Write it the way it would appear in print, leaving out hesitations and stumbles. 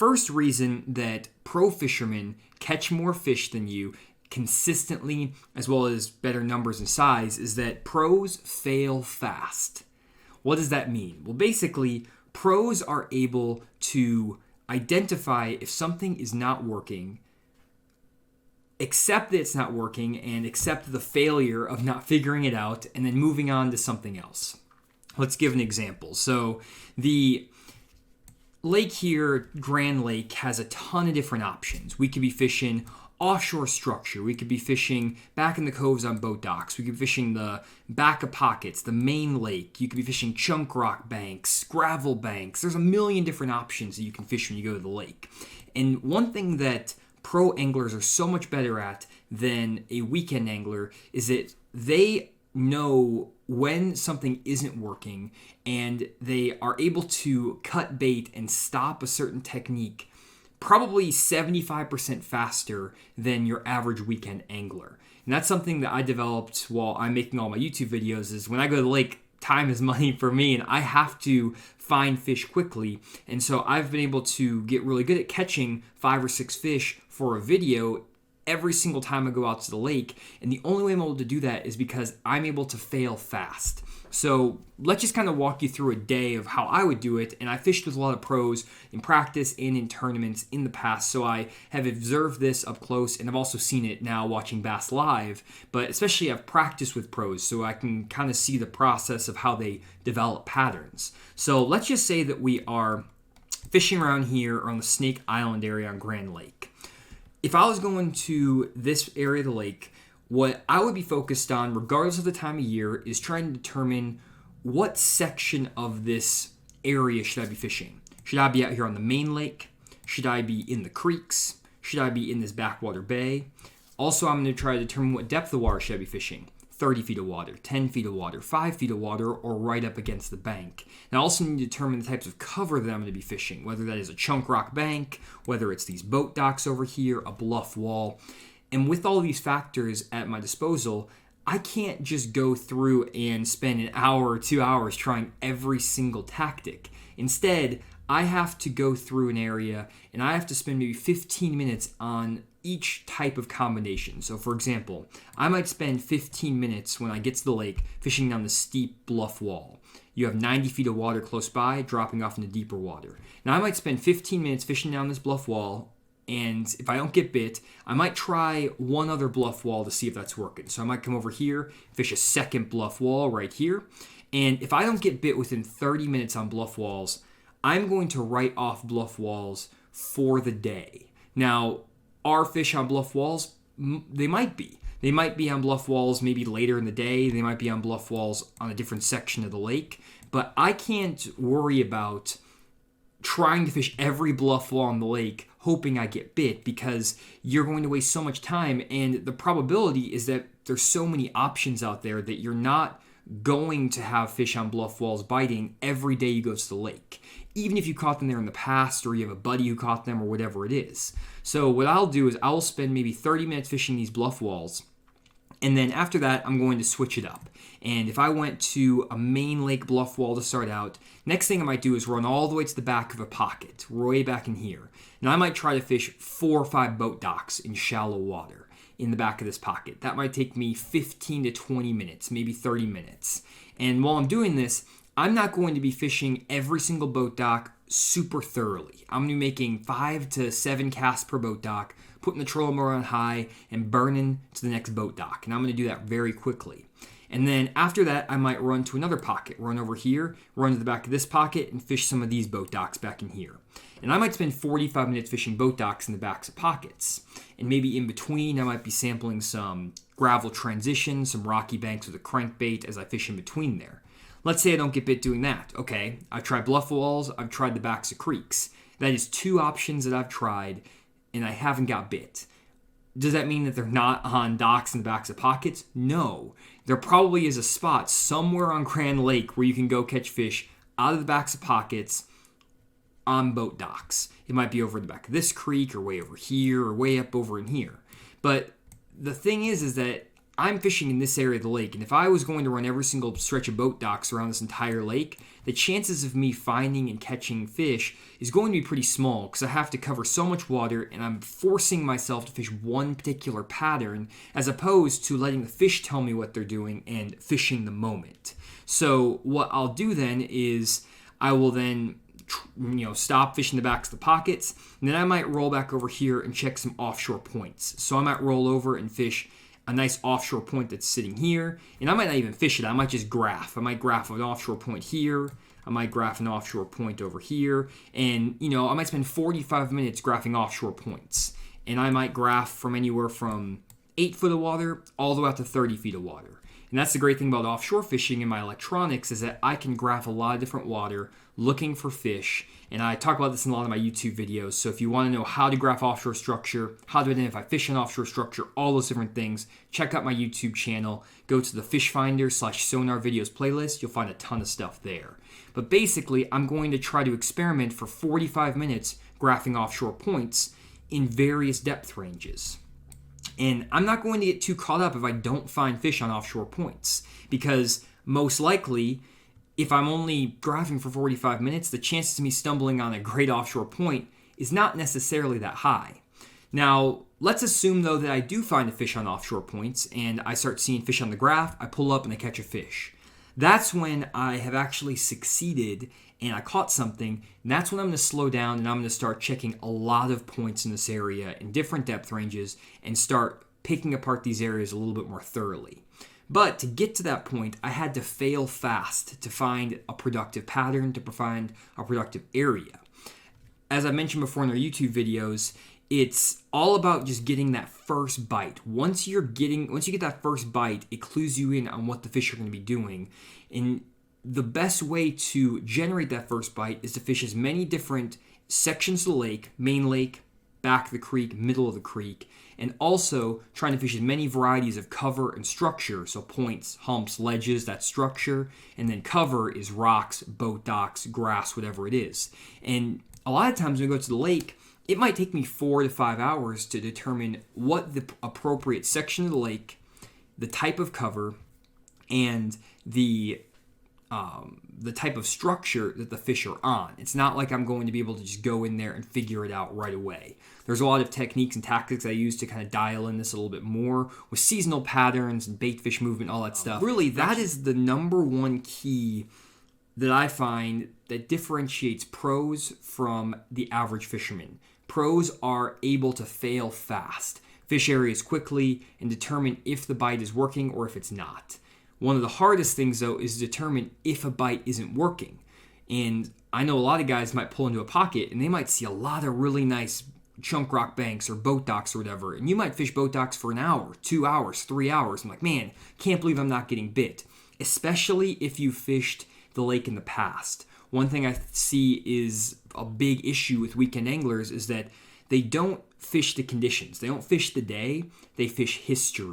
first reason that pro fishermen catch more fish than you consistently, as well as better numbers and size, is that pros fail fast. What does that mean? Well, basically, pros are able to identify if something is not working, accept that it's not working, and accept the failure of not figuring it out, and then moving on to something else. Let's give an example. So the lake here, Grand Lake, has a ton of different options. We could be fishing offshore structure. We could be fishing back in the coves on boat docks. We could be fishing the back of pockets, the main lake. You could be fishing chunk rock banks, gravel banks. There's a million different options that you can fish when you go to the lake. And one thing that pro anglers are so much better at than a weekend angler is that they know when something isn't working, and they are able to cut bait and stop a certain technique probably 75% faster than your average weekend angler. And that's something that I developed while I'm making all my YouTube videos, is when I go to the lake, time is money for me, and I have to find fish quickly. And so I've been able to get really good at catching 5 or 6 fish for a video every single time I go out to the lake. And the only way I'm able to do that is because I'm able to fail fast. So let's just kind of walk you through a day of how I would do it. And I fished with a lot of pros in practice and in tournaments in the past, so I have observed this up close, and I've also seen it now watching Bass Live. But especially I've practiced with pros, so I can kind of see the process of how they develop patterns. So let's just say that we are fishing around here on the Snake Island area on Grand Lake. If I was going to this area of the lake, what I would be focused on, regardless of the time of year, is trying to determine what section of this area should I be fishing. Should I be out here on the main lake? Should I be in the creeks? Should I be in this backwater bay? Also, I'm going to try to determine what depth of water should I be fishing. 30 feet of water, 10 feet of water, 5 feet of water, or right up against the bank. And I also need to determine the types of cover that I'm going to be fishing, whether that is a chunk rock bank, whether it's these boat docks over here, a bluff wall. And with all these factors at my disposal, I can't just go through and spend an hour or 2 hours trying every single tactic. Instead, I have to go through an area and I have to spend maybe 15 minutes on each type of combination. So for example, I might spend 15 minutes when I get to the lake fishing down the steep bluff wall. You have 90 feet of water close by, dropping off into deeper water. Now I might spend 15 minutes fishing down this bluff wall, and if I don't get bit, I might try one other bluff wall to see if that's working. So I might come over here, fish a second bluff wall right here, and if I don't get bit within 30 minutes on bluff walls, I'm going to write off bluff walls for the day. Now, are fish on bluff walls? They might be. They might be on bluff walls maybe later in the day. They might be on bluff walls on a different section of the lake. But I can't worry about trying to fish every bluff wall on the lake hoping I get bit, because you're going to waste so much time, and the probability is that there's so many options out there that you're not going to have fish on bluff walls biting every day you go to the lake, even if you caught them there in the past or you have a buddy who caught them or whatever it is. So what I'll do is I'll spend maybe 30 minutes fishing these bluff walls, and then after that I'm going to switch it up. And if I went to a main lake bluff wall to start out, next thing I might do is run all the way to the back of a pocket, way back in here. And I might try to fish 4 or 5 boat docks in shallow water in the back of this pocket. That might take me 15 to 20 minutes, maybe 30 minutes. And while I'm doing this, I'm not going to be fishing every single boat dock super thoroughly. I'm going to be making 5 to 7 casts per boat dock, putting the trolling motor on high, and burning to the next boat dock. And I'm going to do that very quickly. And then after that, I might run to another pocket, run over here, run to the back of this pocket, and fish some of these boat docks back in here. And I might spend 45 minutes fishing boat docks in the backs of pockets. And maybe in between, I might be sampling some gravel transitions, some rocky banks with a crankbait as I fish in between there. Let's say I don't get bit doing that. Okay, I've tried bluff walls, I've tried the backs of creeks. That is 2 options that I've tried, and I haven't got bit. Does that mean that they're not on docks in the backs of pockets? No. There probably is a spot somewhere on Grand Lake where you can go catch fish out of the backs of pockets on boat docks. It might be over the back of this creek or way over here or way up over in here. But the thing is that I'm fishing in this area of the lake, and if I was going to run every single stretch of boat docks around this entire lake, the chances of me finding and catching fish is going to be pretty small because I have to cover so much water, and I'm forcing myself to fish one particular pattern as opposed to letting the fish tell me what they're doing and fishing the moment. So what I'll do then is I will then stop fishing the backs of the pockets, and then I might roll back over here and check some offshore points. So I might roll over and fish a nice offshore point that's sitting here, and I might not even fish it. I might just graph. I might graph an offshore point here. I might graph an offshore point over here, and I might spend 45 minutes graphing offshore points, and I might graph from anywhere from 8 foot of water all the way out to 30 feet of water. And that's the great thing about offshore fishing and my electronics is that I can graph a lot of different water looking for fish. And I talk about this in a lot of my YouTube videos. So if you want to know how to graph offshore structure, how to identify fish in offshore structure, all those different things, check out my YouTube channel. Go to the Fish Finder /Sonar Videos playlist. You'll find a ton of stuff there. But basically, I'm going to try to experiment for 45 minutes graphing offshore points in various depth ranges. And I'm not going to get too caught up if I don't find fish on offshore points, because most likely, if I'm only graphing for 45 minutes, the chances of me stumbling on a great offshore point is not necessarily that high. Now, let's assume, though, that I do find a fish on offshore points, and I start seeing fish on the graph, I pull up and I catch a fish. That's when I have actually succeeded and I caught something, and that's when I'm going to slow down and I'm going to start checking a lot of points in this area in different depth ranges and start picking apart these areas a little bit more thoroughly. But to get to that point, I had to fail fast to find a productive pattern, to find a productive area. As I mentioned before in our YouTube videos, it's all about just getting that first bite. Once you get that first bite, it clues you in on what the fish are going to be doing. And the best way to generate that first bite is to fish as many different sections of the lake, main lake, back of the creek, middle of the creek, and also trying to fish as many varieties of cover and structure, so points, humps, ledges, that structure, and then cover is rocks, boat docks, grass, whatever it is. And a lot of times when we go to the lake, it might take me 4 to 5 hours to determine what the appropriate section of the lake, the type of cover, and the type of structure that the fish are on. It's not like I'm going to be able to just go in there and figure it out right away. There's a lot of techniques and tactics I use to kind of dial in this a little bit more with seasonal patterns and bait fish movement, all that stuff. Really, that is the number one key that I find that differentiates pros from the average fisherman. Pros are able to fail fast, fish areas quickly, and determine if the bite is working or if it's not. One of the hardest things, though, is to determine if a bite isn't working. And I know a lot of guys might pull into a pocket and they might see a lot of really nice chunk rock banks or boat docks or whatever. And you might fish boat docks for an hour, 2 hours, 3 hours. I'm like, man, can't believe I'm not getting bit. Especially if you fished the lake in the past. One thing I see is a big issue with weekend anglers is that they don't fish the conditions. They don't fish the day. They fish history.